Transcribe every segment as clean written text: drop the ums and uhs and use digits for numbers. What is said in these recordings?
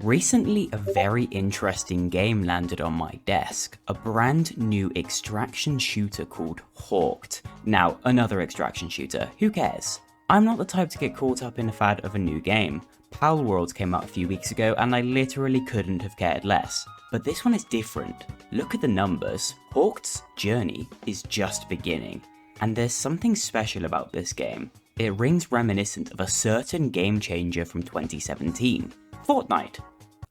Recently, a very interesting game landed on my desk, a brand new extraction shooter called HAWKED. Now, another extraction shooter, who cares? I'm not the type to get caught up in the fad of a new game. Pal Worlds came out a few weeks ago and I literally couldn't have cared less. But this one is different. Look at the numbers. HAWKED's journey is just beginning. And there's something special about this game. It rings reminiscent of a certain game changer from 2017. Fortnite.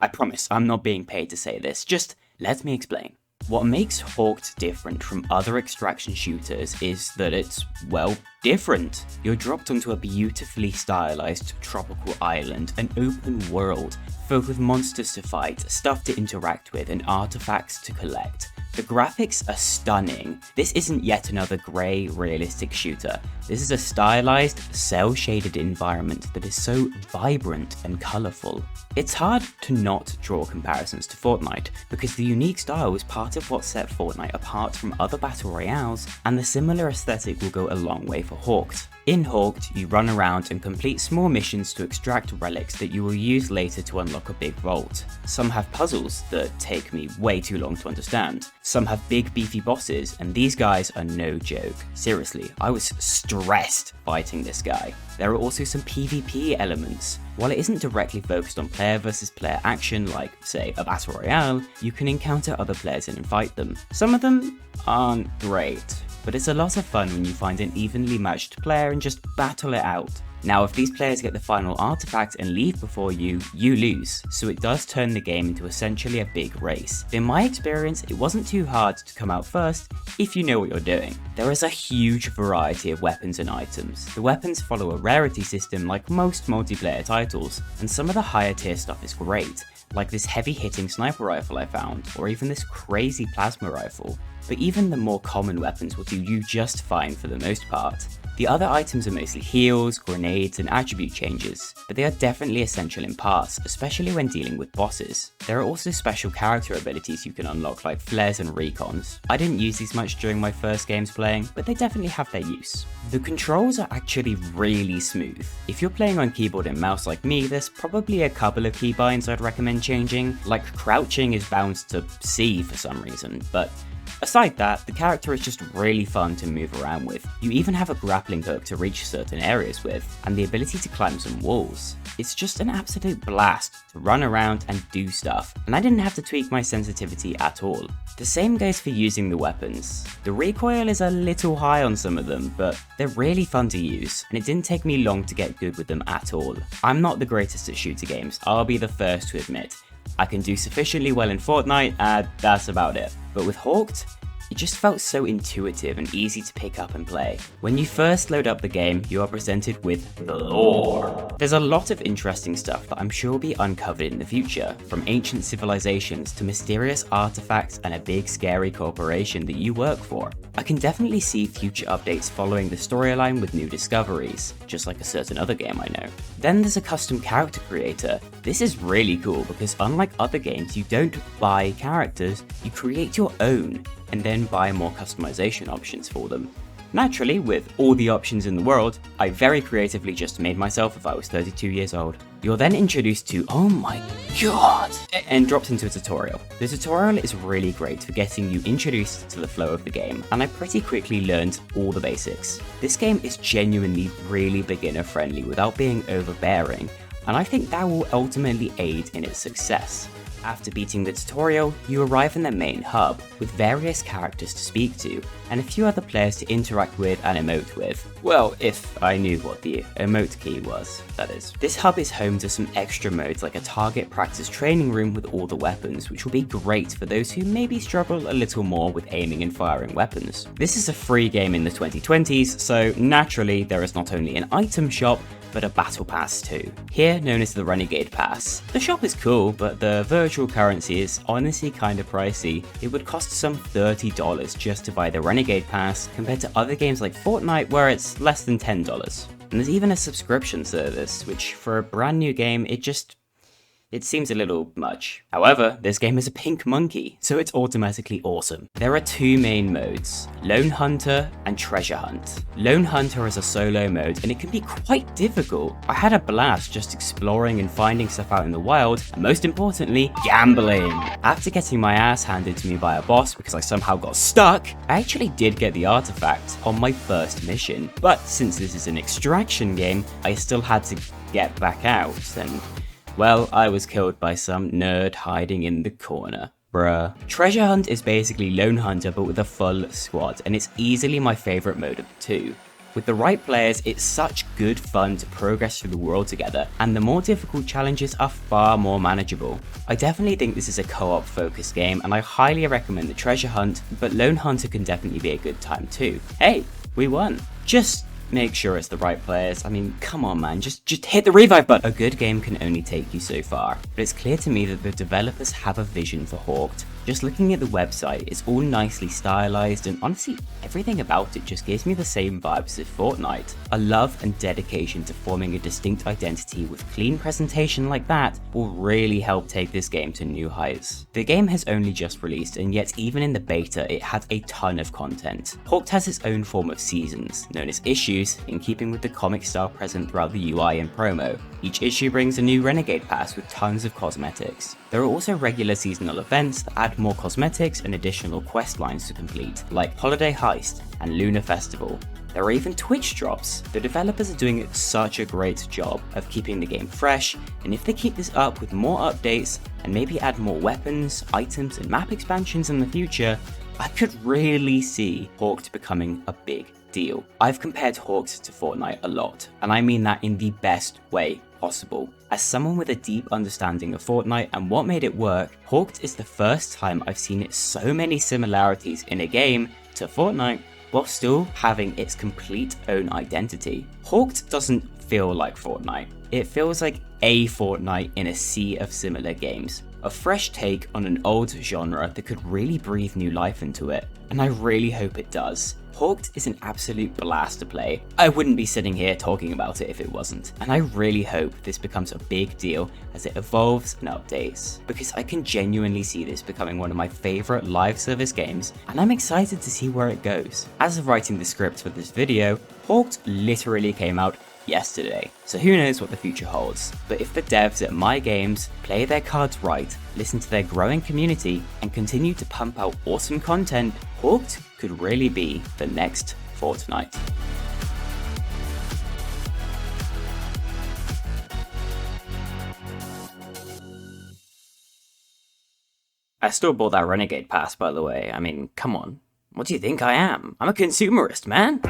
I promise I'm not being paid to say this, just let me explain. What makes HAWKED different from other extraction shooters is that it's, well, different. You're dropped onto a beautifully stylized tropical island, an open world filled with monsters to fight, stuff to interact with, and artifacts to collect. The graphics are stunning. This isn't yet another grey, realistic shooter. This is a stylized, cel-shaded environment that is so vibrant and colourful. It's hard to not draw comparisons to Fortnite, because the unique style is part of what set Fortnite apart from other battle royales, and the similar aesthetic will go a long way for HAWKED. In HAWKED, you run around and complete small missions to extract relics that you will use later to unlock a big vault. Some have puzzles that take me way too long to understand. Some have big beefy bosses, and these guys are no joke. Seriously, I was stressed fighting this guy. There are also some PvP elements. While it isn't directly focused on player versus player action like, say, a battle royale, you can encounter other players and fight them. Some of them aren't great, but it's a lot of fun when you find an evenly matched player and just battle it out. Now, if these players get the final artifact and leave before you, you lose, so it does turn the game into essentially a big race. In my experience, it wasn't too hard to come out first if you know what you're doing. There is a huge variety of weapons and items. The weapons follow a rarity system like most multiplayer titles, and some of the higher tier stuff is great, like this heavy-hitting sniper rifle I found, or even this crazy plasma rifle. But even the more common weapons will do you just fine for the most part. The other items are mostly heals, grenades, and attribute changes, but they are definitely essential in parts, especially when dealing with bosses. There are also special character abilities you can unlock like flares and recons. I didn't use these much during my first games playing, but they definitely have their use. The controls are actually really smooth. If you're playing on keyboard and mouse like me, there's probably a couple of keybinds I'd recommend changing, like crouching is bound to C for some reason, but aside that, the character is just really fun to move around with. You even have a grappling hook to reach certain areas with, and the ability to climb some walls. It's just an absolute blast to run around and do stuff, and I didn't have to tweak my sensitivity at all. The same goes for using the weapons. The recoil is a little high on some of them, but they're really fun to use, and it didn't take me long to get good with them at all. I'm not the greatest at shooter games, I'll be the first to admit. I can do sufficiently well in Fortnite, and that's about it. But with HAWKED, it just felt so intuitive and easy to pick up and play. When you first load up the game, you are presented with the lore. There's a lot of interesting stuff that I'm sure will be uncovered in the future, from ancient civilizations to mysterious artifacts and a big scary corporation that you work for. I can definitely see future updates following the storyline with new discoveries, just like a certain other game I know. Then there's a custom character creator. This is really cool because unlike other games, you don't buy characters, you create your own, and then buy more customization options for them. Naturally, with all the options in the world, I very creatively just made myself if I was 32 years old. You're then introduced to, oh my god, and dropped into a tutorial. The tutorial is really great for getting you introduced to the flow of the game, and I pretty quickly learned all the basics. This game is genuinely really beginner friendly without being overbearing, and I think that will ultimately aid in its success. After beating the tutorial, you arrive in the main hub, with various characters to speak to, and a few other players to interact with and emote with. Well, if I knew what the emote key was, that is. This hub is home to some extra modes like a target practice training room with all the weapons, which will be great for those who maybe struggle a little more with aiming and firing weapons. This is a free game in the 2020s, so naturally there is not only an item shop, but a battle pass too, here known as the Renegade Pass. The shop is cool, but the virtual currency is honestly kinda pricey. It would cost some $30 just to buy the Renegade Pass, compared to other games like Fortnite where it's less than $10. And there's even a subscription service, which for a brand new game, it just It seems a little much. However, this game is a pink monkey, so it's automatically awesome. There are two main modes, Lone Hunter and Treasure Hunt. Lone Hunter is a solo mode and it can be quite difficult. I had a blast just exploring and finding stuff out in the wild, and most importantly, gambling. After getting my ass handed to me by a boss because I somehow got stuck, I actually did get the artifact on my first mission. But since this is an extraction game, I still had to get back out, and well, I was killed by some nerd hiding in the corner. Bruh. Treasure Hunt is basically Lone Hunter but with a full squad, and it's easily my favourite mode of the two. With the right players, it's such good fun to progress through the world together, and the more difficult challenges are far more manageable. I definitely think this is a co-op focused game, and I highly recommend the Treasure Hunt, but Lone Hunter can definitely be a good time too. Hey, we won. Just make sure it's the right players. I mean, come on man, just hit the revive button. A good game can only take you so far, but it's clear to me that the developers have a vision for HAWKED. Just looking at the website, it's all nicely stylized, and honestly, everything about it just gives me the same vibes as Fortnite. A love and dedication to forming a distinct identity with clean presentation like that will really help take this game to new heights. The game has only just released, and yet even in the beta, it had a ton of content. HAWKED has its own form of seasons, known as issues, in keeping with the comic style present throughout the UI and promo. Each issue brings a new Renegade Pass with tons of cosmetics. There are also regular seasonal events that add more cosmetics and additional quest lines to complete, like Holiday Heist and Lunar Festival. There are even Twitch drops. The developers are doing such a great job of keeping the game fresh, and if they keep this up with more updates and maybe add more weapons, items and map expansions in the future, I could really see HAWKED becoming a big deal. I've compared HAWKED to Fortnite a lot, and I mean that in the best way possible. As someone with a deep understanding of Fortnite and what made it work, HAWKED is the first time I've seen so many similarities in a game to Fortnite while still having its complete own identity. HAWKED doesn't feel like Fortnite. It feels like a Fortnite in a sea of similar games. A fresh take on an old genre that could really breathe new life into it, and I really hope it does. HAWKED is an absolute blast to play. I wouldn't be sitting here talking about it if it wasn't, and I really hope this becomes a big deal as it evolves and updates, because I can genuinely see this becoming one of my favourite live service games, and I'm excited to see where it goes. As of writing the script for this video, HAWKED literally came out yesterday, so who knows what the future holds. But if the devs at My Games play their cards right, listen to their growing community, and continue to pump out awesome content, HAWKED could really be the next Fortnite. I still bought that Renegade Pass, by the way. I mean, come on. What do you think I am? I'm a consumerist, man.